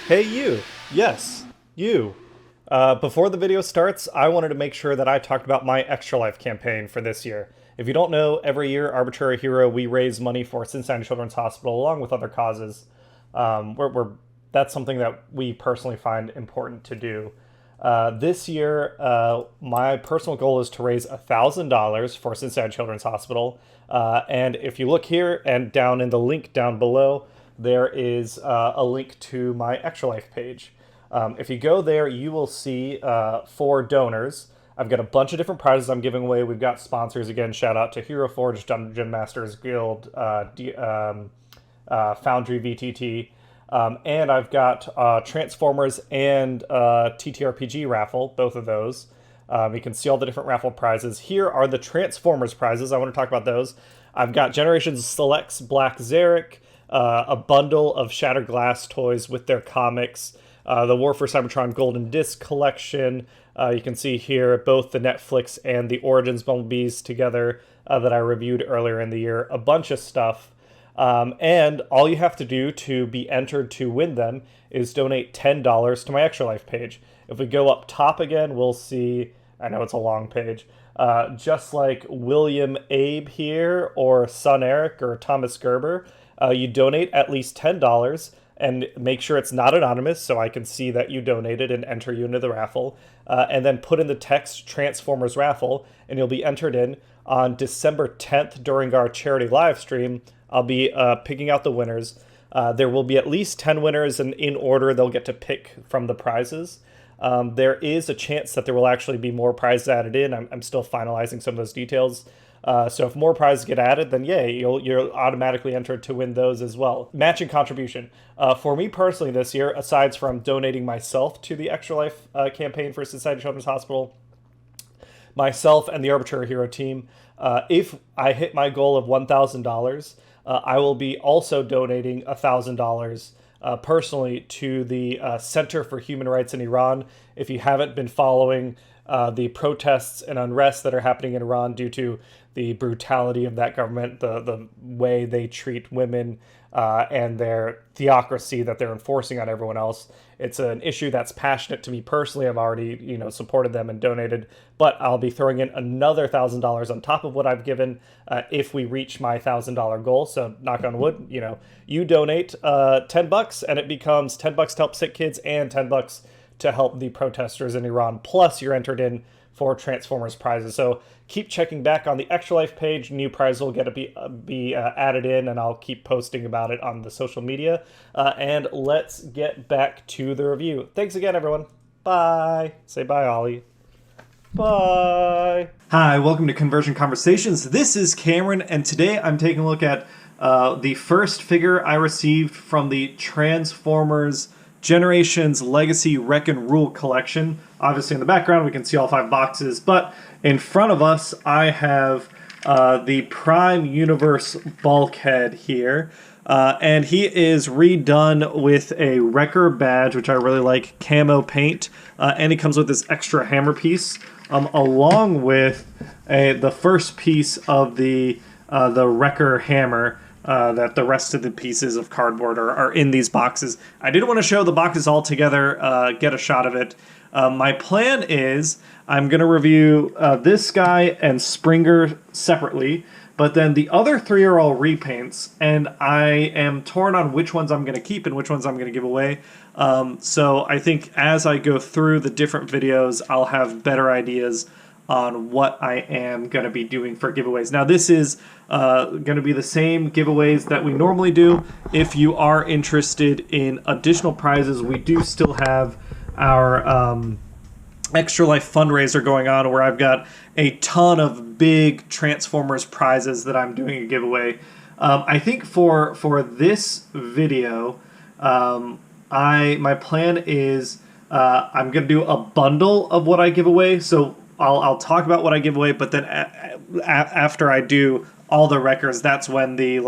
Hey you! Yes, you. Before the video starts, I wanted to make sure that I talked about my Extra Life campaign for this year. If you don't know, every year, Arbitrary Hero, we raise money for Cincinnati Children's Hospital along with other causes. That's something that we personally find important to do. This year, my personal goal is to raise $1,000 for Cincinnati Children's Hospital. And if you look here and down in the link down below, there is a link to my Extra Life page. If you go there, you will see for donors. I've got a bunch of different prizes I'm giving away. We've got sponsors again. Shout out to Hero Forge, Dungeon Masters Guild, Foundry VTT. And I've got Transformers and TTRPG raffle, both of those. You can see all the different raffle prizes. Here are the Transformers prizes. I want to talk about those. I've got Generations Selects Black Zarek, a bundle of Shattered Glass toys with their comics, the War for Cybertron Golden Disc collection. You can see here both the Netflix and the Origins Bumblebees together that I reviewed earlier in the year. A bunch of stuff. And all you have to do to be entered to win them is donate $10 to my Extra Life page. If we go up top again, we'll see, I know it's a long page, just like William Abe here, or Son Eric, or Thomas Gerber, you donate at least $10 and make sure it's not anonymous so I can see that you donated and enter you into the raffle. And then put in the text Transformers raffle and you'll be entered in on December 10th during our charity live stream. I'll be picking out the winners. There will be at least 10 winners, and in order they'll get to pick from the prizes. There is a chance that there will actually be more prizes added in. I'm still finalizing some of those details. So if more prizes get added, then yay, you're automatically entered to win those as well. Matching contribution. For me personally this year, aside from donating myself to the Extra Life campaign for Cincinnati Children's Hospital, myself and the Arbitrary Hero team, if I hit my goal of $1,000, I will be also donating $1,000 personally to the Center for Human Rights in Iran. If you haven't been following the protests and unrest that are happening in Iran due to the brutality of that government, the way they treat women, and their theocracy that they're enforcing on everyone else. It's an issue that's passionate to me personally. I've already, supported them and donated, but I'll be throwing in another $1,000 on top of what I've given if we reach my $1,000 goal. So knock on wood, you donate $10 and it becomes $10 to help sick kids and $10 to help the protesters in Iran. Plus you're entered in for Transformers prizes. So keep checking back on the Extra Life page. New prizes will get to be added in, and I'll keep posting about it on the social media. And let's get back to the review. Thanks again, everyone. Bye. Say bye, Ollie. Bye. Hi, welcome to Conversion Conversations. This is Cameron, and today I'm taking a look at the first figure I received from the Transformers Generations Legacy Wreck and Rule collection. Obviously in the background we can see all 5 boxes, but in front of us I have the Prime Universe Bulkhead here. And he is redone with a Wrecker badge, which I really like, camo paint, and he comes with this extra hammer piece, along with the first piece of the Wrecker hammer. That the rest of the pieces of cardboard are in these boxes. I didn't want to show the boxes all together, get a shot of it. My plan is I'm going to review this guy and Springer separately, but then the other 3 are all repaints, and I am torn on which ones I'm going to keep and which ones I'm going to give away. So I think as I go through the different videos, I'll have better ideas on what I am going to be doing for giveaways. Now this is going to be the same giveaways that we normally do. If you are interested in additional prizes, we do still have our Extra Life fundraiser going on, where I've got a ton of big Transformers prizes that I'm doing a giveaway. I think for this video, my plan is I'm going to do a bundle of what I give away. So I'll talk about what I give away, but then after I do all the wreckers, that's when the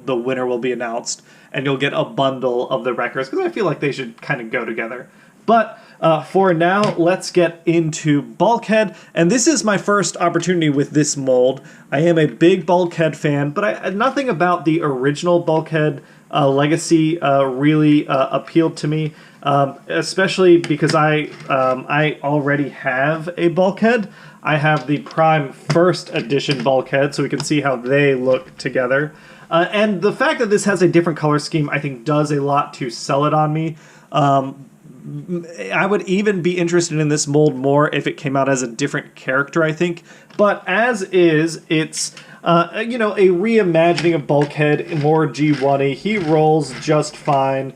winner will be announced, and you'll get a bundle of the wreckers, because I feel like they should kind of go together. But for now, let's get into Bulkhead, and this is my first opportunity with this mold. I am a big Bulkhead fan, but nothing about the original Bulkhead Legacy really appealed to me. especially because I already have a bulkhead. I have the Prime First Edition bulkhead, so we can see how they look together. And the fact that this has a different color scheme, I think, does a lot to sell it on me. I would even be interested in this mold more if it came out as a different character, I think. But as is, it's you know, a reimagining of Bulkhead, more G1-y. He rolls just fine.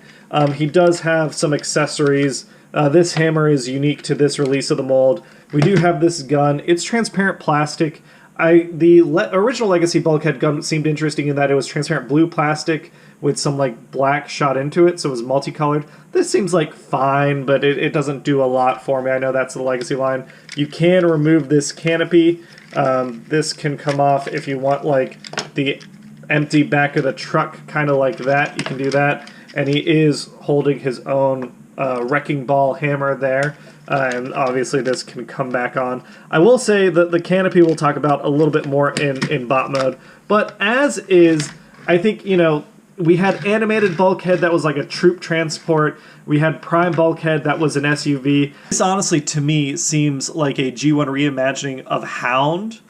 He does have some accessories. This hammer is unique to this release of the mold. We do have this gun. It's transparent plastic. The original Legacy Bulkhead gun seemed interesting in that it was transparent blue plastic with some like black shot into it, so it was multicolored. This seems like fine, but it doesn't do a lot for me. I know that's the Legacy line. You can remove this canopy. This can come off if you want like the empty back of the truck, kind of like that. You can do that. And he is holding his own wrecking ball hammer there. And obviously this can come back on. I will say that the canopy we'll talk about a little bit more in bot mode. But as is, I think, you know, we had animated Bulkhead that was like a troop transport. We had Prime Bulkhead that was an SUV. This honestly, to me, seems like a G1 reimagining of Hound.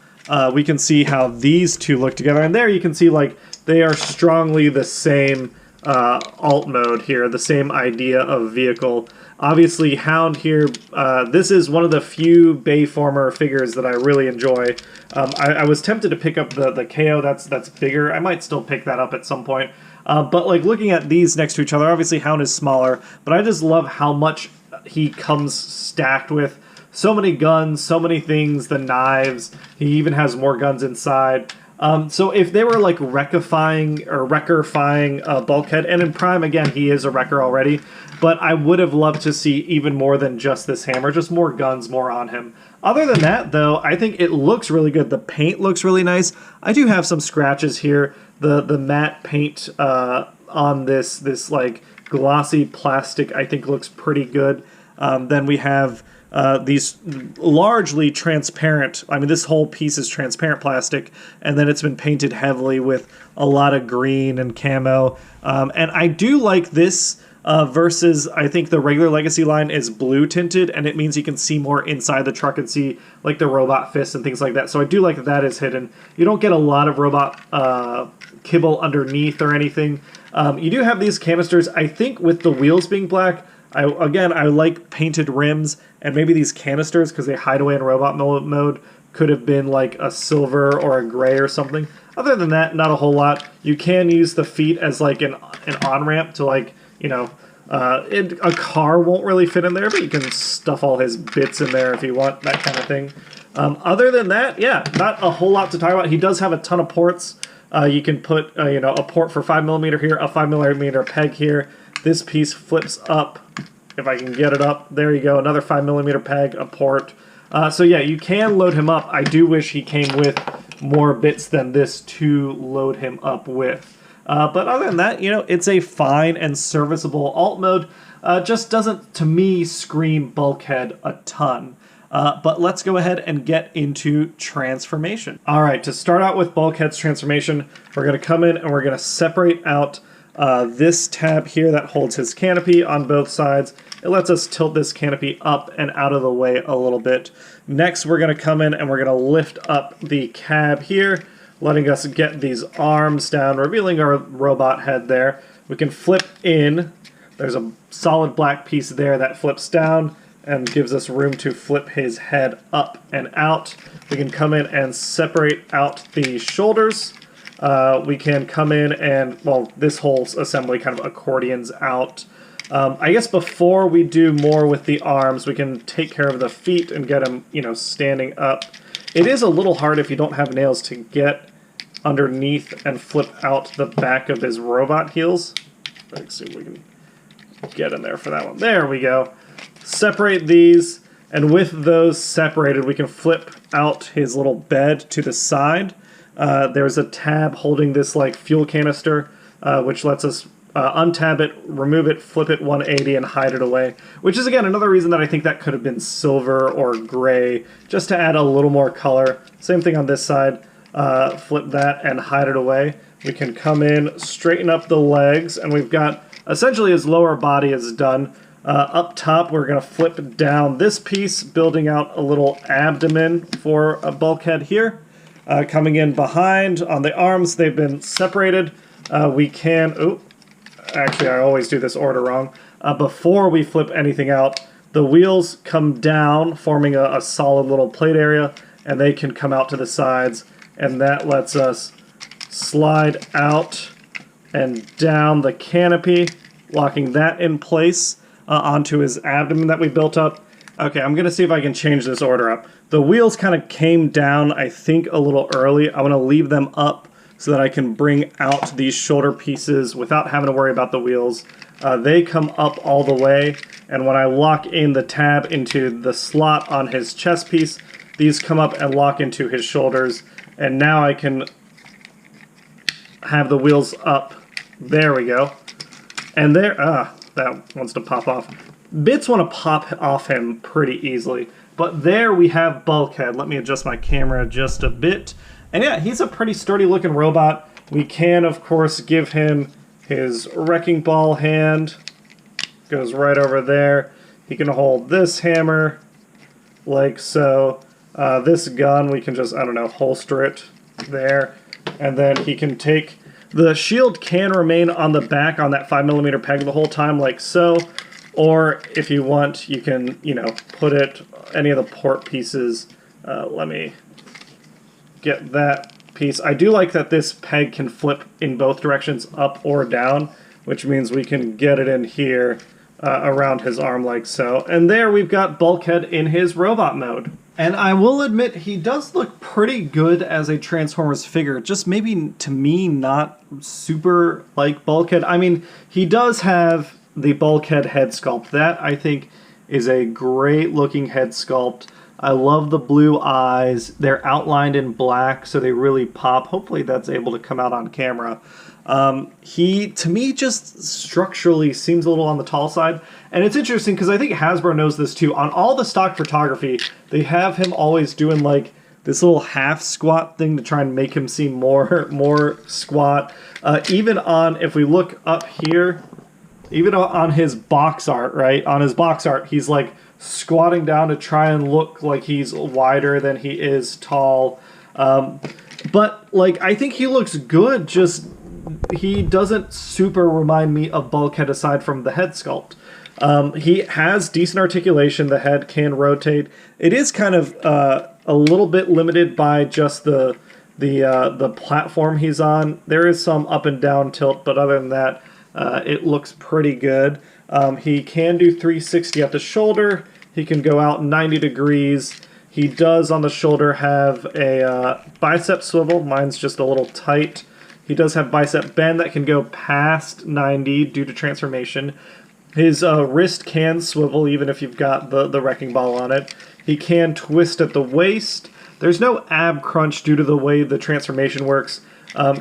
We can see how these two look together. And there you can see like they are strongly the same alt mode here, the same idea of vehicle. Obviously, Hound here, this is one of the few Bayformer figures that I really enjoy. I was tempted to pick up the KO that's bigger. I might still pick that up at some point. But like looking at these next to each other, obviously Hound is smaller, but I just love how much he comes stacked with. So many guns, so many things, the knives. He even has more guns inside. So if they were like wreckifying Bulkhead, and in Prime, again, he is a wrecker already, but I would have loved to see even more than just this hammer, just more guns, more on him. Other than that, though, I think it looks really good. The paint looks really nice. I do have some scratches here. The matte paint on this like glossy plastic, I think looks pretty good. Then we have these largely transparent, I mean this whole piece is transparent plastic, and then it's been painted heavily with a lot of green and camo. And I do like this versus I think the regular Legacy line is blue tinted, and it means you can see more inside the truck and see like the robot fists and things like that. So I do like that that is hidden. You don't get a lot of robot kibble underneath or anything. You do have these canisters, I think with the wheels being black. I like painted rims, and maybe these canisters, because they hide away in robot mode, could have been like a silver or a gray or something. Other than that, not a whole lot. You can use the feet as like an on-ramp to like, you know, a car won't really fit in there, but you can stuff all his bits in there if you want, that kind of thing. Other than that, yeah, not a whole lot to talk about. He does have a ton of ports. You can put, you know, a port for 5mm here, a 5mm peg here. This piece flips up, if I can get it up. There you go, another 5mm peg, a port. So yeah, you can load him up. I do wish he came with more bits than this to load him up with. But other than that, you know, it's a fine and serviceable alt mode. Just doesn't, to me, scream Bulkhead a ton. But let's go ahead and get into transformation. All right, to start out with Bulkhead's transformation, we're going to come in and we're going to separate out this tab here that holds his canopy on both sides. It lets us tilt this canopy up and out of the way a little bit. Next, we're going to come in and we're going to lift up the cab here, letting us get these arms down, revealing our robot head there. We can flip in. There's a solid black piece there that flips down and gives us room to flip his head up and out. We can come in and separate out the shoulders. We can come in and, well, this whole assembly kind of accordions out. I guess before we do more with the arms, we can take care of the feet and get him, you know, standing up. It is a little hard if you don't have nails to get underneath and flip out the back of his robot heels. Let's see if we can get in there for that one. There we go. Separate these, and with those separated, we can flip out his little bed to the side. There's a tab holding this like fuel canister, which lets us untab it, remove it, flip it 180, and hide it away. Which is, again, another reason that I think that could have been silver or gray, just to add a little more color. Same thing on this side. Flip that and hide it away. We can come in, straighten up the legs, and we've got, essentially his lower body is done. Up top, we're going to flip down this piece, building out a little abdomen for a bulkhead here. Coming in behind on the arms, they've been separated. We can... Oh, actually, I always do this order wrong. Before we flip anything out, the wheels come down, forming a solid little plate area, and they can come out to the sides, and that lets us slide out and down the canopy, locking that in place onto his abdomen that we built up. Okay, I'm going to see if I can change this order up. The wheels kind of came down, I think, a little early. I want to leave them up so that I can bring out these shoulder pieces without having to worry about the wheels. They come up all the way, and when I lock in the tab into the slot on his chest piece, these come up and lock into his shoulders, and now I can have the wheels up. There we go. And there, that wants to pop off. Bits want to pop off him pretty easily. But there we have Bulkhead. Let me adjust my camera just a bit. And yeah, he's a pretty sturdy looking robot. We can, of course, give him his wrecking ball hand. Goes right over there. He can hold this hammer like so. This gun, we can just, I don't know, holster it there. And then he can take... The shield can remain on the back on that 5mm peg the whole time like so. Or if you want, you can, you know, put it, any of the port pieces. Let me get that piece. I do like that this peg can flip in both directions, up or down, which means we can get it in here around his arm like so. And there we've got Bulkhead in his robot mode. And I will admit, he does look pretty good as a Transformers figure, just maybe, to me, not super like Bulkhead. I mean, he does have the Bulkhead head sculpt. That, I think, is a great-looking head sculpt. I love the blue eyes. They're outlined in black, so they really pop. Hopefully that's able to come out on camera. He, to me, just structurally seems a little on the tall side. And it's interesting because I think Hasbro knows this too. On all the stock photography, they have him always doing like this little half squat thing to try and make him seem more squat. Even on, if we look up here, even on his box art, right? On his box art, he's like squatting down to try and look like he's wider than he is tall. But like, I think he looks good, just he doesn't super remind me of Bulkhead aside from the head sculpt. He has decent articulation. The head can rotate. It is kind of a little bit limited by just the platform he's on. There is some up and down tilt, but other than that, it looks pretty good. He can do 360 at the shoulder. He can go out 90 degrees. He does on the shoulder have a bicep swivel. Mine's just a little tight. He does have bicep bend that can go past 90 due to transformation. His wrist can swivel even if you've got the wrecking ball on it. He can twist at the waist. There's no ab crunch due to the way the transformation works.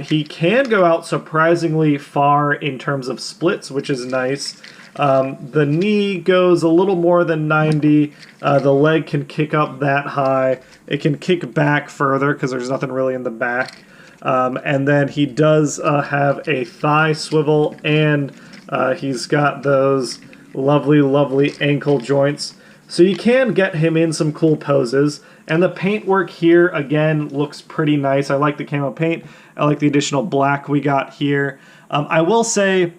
He can go out surprisingly far in terms of splits, which is nice. The knee goes a little more than 90. The leg can kick up that high. It can kick back further because there's nothing really in the back. And then he does have a thigh swivel, and he's got those lovely, lovely ankle joints. So you can get him in some cool poses. And the paint work here, again, looks pretty nice. I like the camo paint. I like the additional black we got here. I will say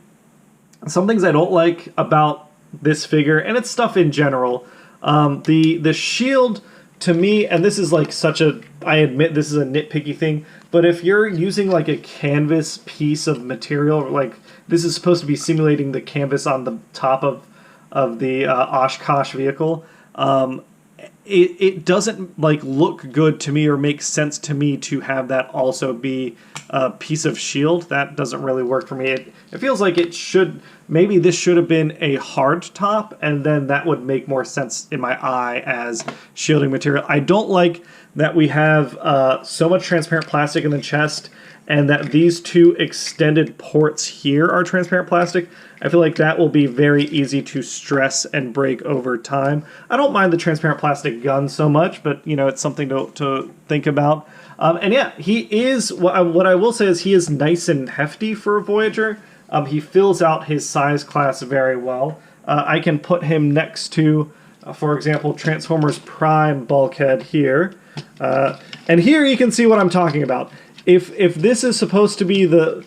some things I don't like about this figure, and it's stuff in general. The shield, to me, and this is like such a, I admit this is a nitpicky thing, but if you're using like a canvas piece of material, like this is supposed to be simulating the canvas on the top of the Oshkosh vehicle, it doesn't like look good to me or make sense to me to have that also be a piece of shield. That doesn't really work for me. It feels like it should, maybe this should have been a hard top, and then that would make more sense in my eye as shielding material. I don't like that we have so much transparent plastic in the chest, and that these two extended ports here are transparent plastic. I feel like that will be very easy to stress and break over time. I don't mind the transparent plastic gun so much, but you know, it's something to think about. And yeah, he is, what I will say is he is nice and hefty for a Voyager. He fills out his size class very well. I can put him next to, for example, Transformers Prime Bulkhead here. And here you can see what I'm talking about. If this is supposed to be the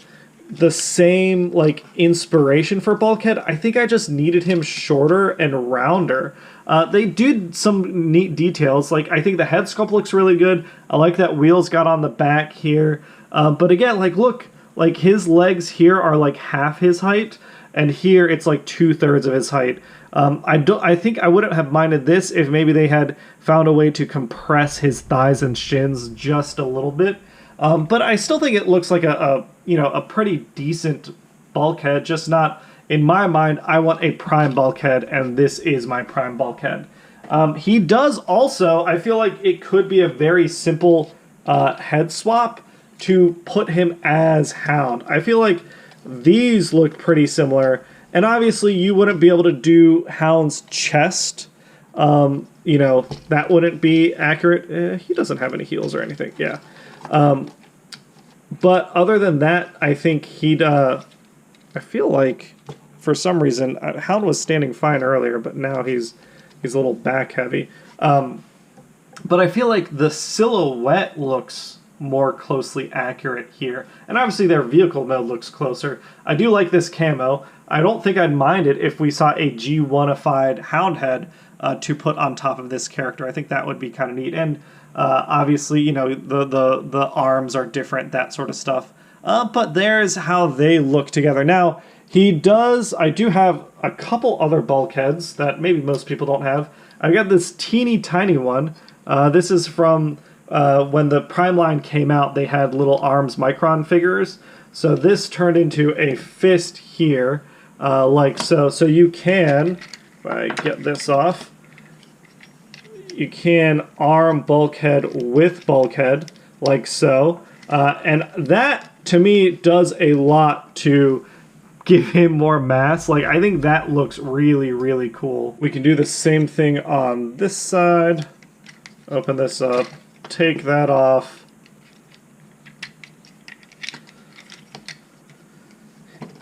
same like inspiration for Bulkhead, I think I just needed him shorter and rounder. They did some neat details. Like, I think the head sculpt looks really good. I like that wheels got on the back here. But again, like, look, like his legs here are like half his height, and here it's like 2/3 of his height. I think I wouldn't have minded this if maybe they had found a way to compress his thighs and shins just a little bit. But I still think it looks like a pretty decent Bulkhead, just not, in my mind, I want a Prime Bulkhead, and this is my Prime Bulkhead. He does also, I feel like it could be a very simple head swap to put him as Hound. I feel like these look pretty similar, and obviously you wouldn't be able to do Hound's chest. That wouldn't be accurate. He doesn't have any heels or anything, yeah. But other than that, I think he'd, I feel like, for some reason, Hound was standing fine earlier, but now he's a little back heavy. But I feel like the silhouette looks more closely accurate here. And obviously their vehicle mode looks closer. I do like this camo. I don't think I'd mind it if we saw a G1-ified Hound head to put on top of this character. I think that would be kind of neat. And obviously, the arms are different, that sort of stuff. But there's how they look together. Now, I do have a couple other bulkheads that maybe most people don't have. I've got this teeny tiny one. This is from when the Prime line came out, they had little arms micron figures. So this turned into a fist here, like so. So you can, if I get this off, you can arm Bulkhead with Bulkhead, like so. And that, to me, does a lot to give him more mass. Like, I think that looks really, really cool. We can do the same thing on this side. Open this up. Take that off.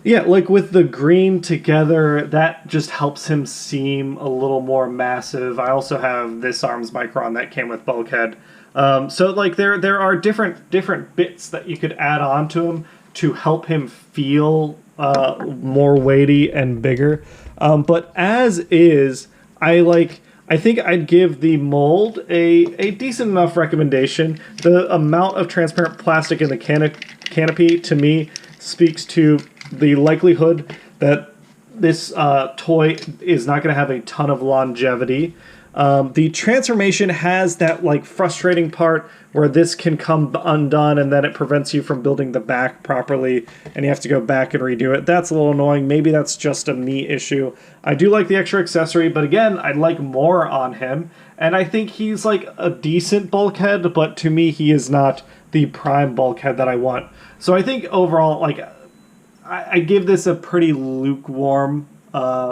Yeah, like with the green together, that just helps him seem a little more massive. I also have this arms micron that came with Bulkhead. So like there are different bits that you could add on to him to help him feel more weighty and bigger. But as is, I think I'd give the mold a decent enough recommendation. The amount of transparent plastic in the canopy, to me, speaks to the likelihood that this toy is not going to have a ton of longevity. The transformation has that like frustrating part where this can come undone and then it prevents you from building the back properly and you have to go back and redo it. That's a little annoying. Maybe that's just a me issue. I do like the extra accessory, but again, I'd like more on him. And I think he's like a decent Bulkhead, but to me, he is not the Prime Bulkhead that I want. So I think overall, like, I give this a pretty lukewarm the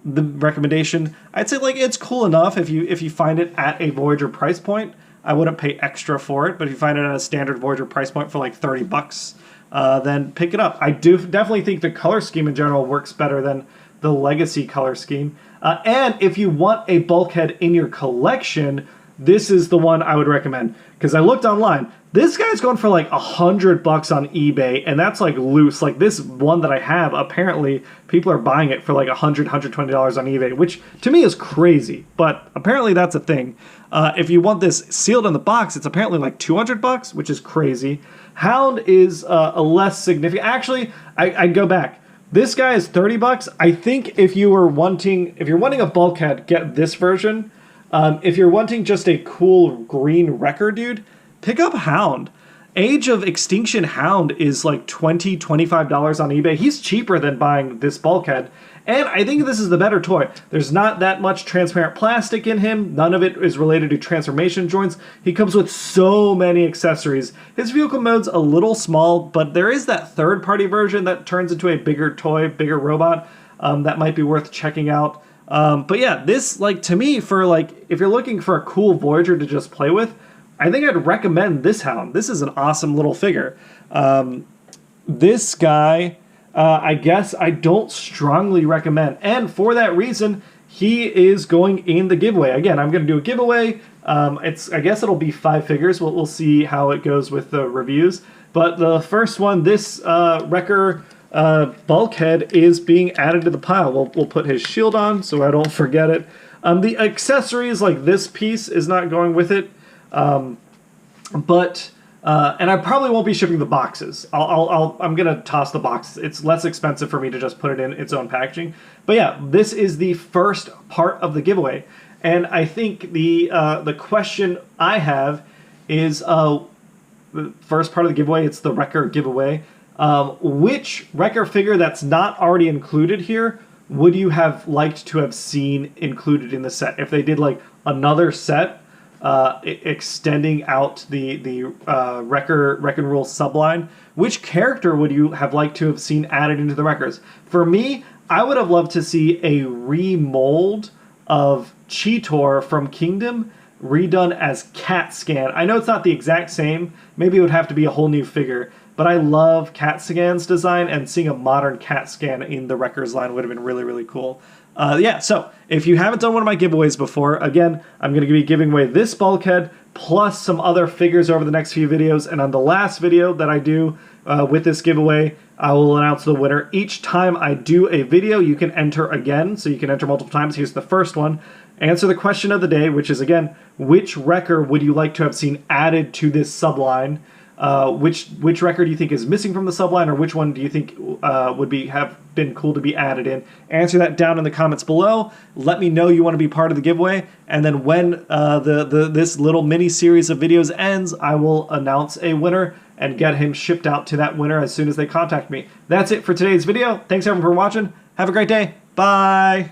recommendation. I'd say like it's cool enough if you find it at a Voyager price point. I wouldn't pay extra for it, but if you find it at a standard Voyager price point for like $30, then pick it up. I do definitely think the color scheme in general works better than the Legacy color scheme. And if you want a Bulkhead in your collection, this is the one I would recommend. Because I looked online, this guy's going for like $100 on eBay, and that's like loose. Like this one that I have, apparently people are buying it for like $100, $120 on eBay, which to me is crazy, but apparently that's a thing. If you want this sealed in the box, it's apparently like $200, which is crazy. Hound is a less significant. Actually, I'd go back. This guy is $30. I think if you're wanting a Bulkhead, get this version. If you're wanting just a cool green wrecker dude, pick up Hound. Age of Extinction Hound is like $20, $25 on eBay. He's cheaper than buying this Bulkhead. And I think this is the better toy. There's not that much transparent plastic in him. None of it is related to transformation joints. He comes with so many accessories. His vehicle mode's a little small, but there is that third-party version that turns into a bigger toy, bigger robot, that might be worth checking out. But yeah, this, like, to me, for like, if you're looking for a cool Voyager to just play with, I think I'd recommend this Hound. This is an awesome little figure. This guy, I guess I don't strongly recommend. And for that reason, he is going in the giveaway. Again, I'm going to do a giveaway. I guess it'll be 5 figures. We'll see how it goes with the reviews. But the first one, this Wrecker Bulkhead, is being added to the pile. We'll put his shield on so I don't forget it. The accessories, like this piece, is not going with it. And I probably won't be shipping the boxes. I'm gonna toss the boxes. It's less expensive for me to just put it in its own packaging. But yeah, this is the first part of the giveaway, and I think the question I have is the first part of the giveaway. It's the Wrecker giveaway. Which Wrecker figure that's not already included here would you have liked to have seen included in the set? If they did like another set, extending out the Wreck and Rule subline, which character would you have liked to have seen added into the Wreckers? For me, I would have loved to see a remold of Cheetor from Kingdom redone as Cat Scan. I know it's not the exact same. Maybe it would have to be a whole new figure, but I love Cat Scan's design, and seeing a modern Cat Scan in the Wreckers line would have been really, really cool. Yeah, so if you haven't done one of my giveaways before, again, I'm going to be giving away this Bulkhead plus some other figures over the next few videos, and on the last video that I do with this giveaway, I will announce the winner. Each time I do a video, you can enter again, so you can enter multiple times. Here's the first one. Answer the question of the day, which is, again, which Wrecker would you like to have seen added to this subline? Which Wrecker do you think is missing from the subline, or which one do you think would have been cool to be added in? Answer that down in the comments below. Let me know you want to be part of the giveaway, and then when this little mini series of videos ends, I will announce a winner and get him shipped out to that winner as soon as they contact me. That's it for today's video. Thanks everyone for watching. Have a great day. Bye.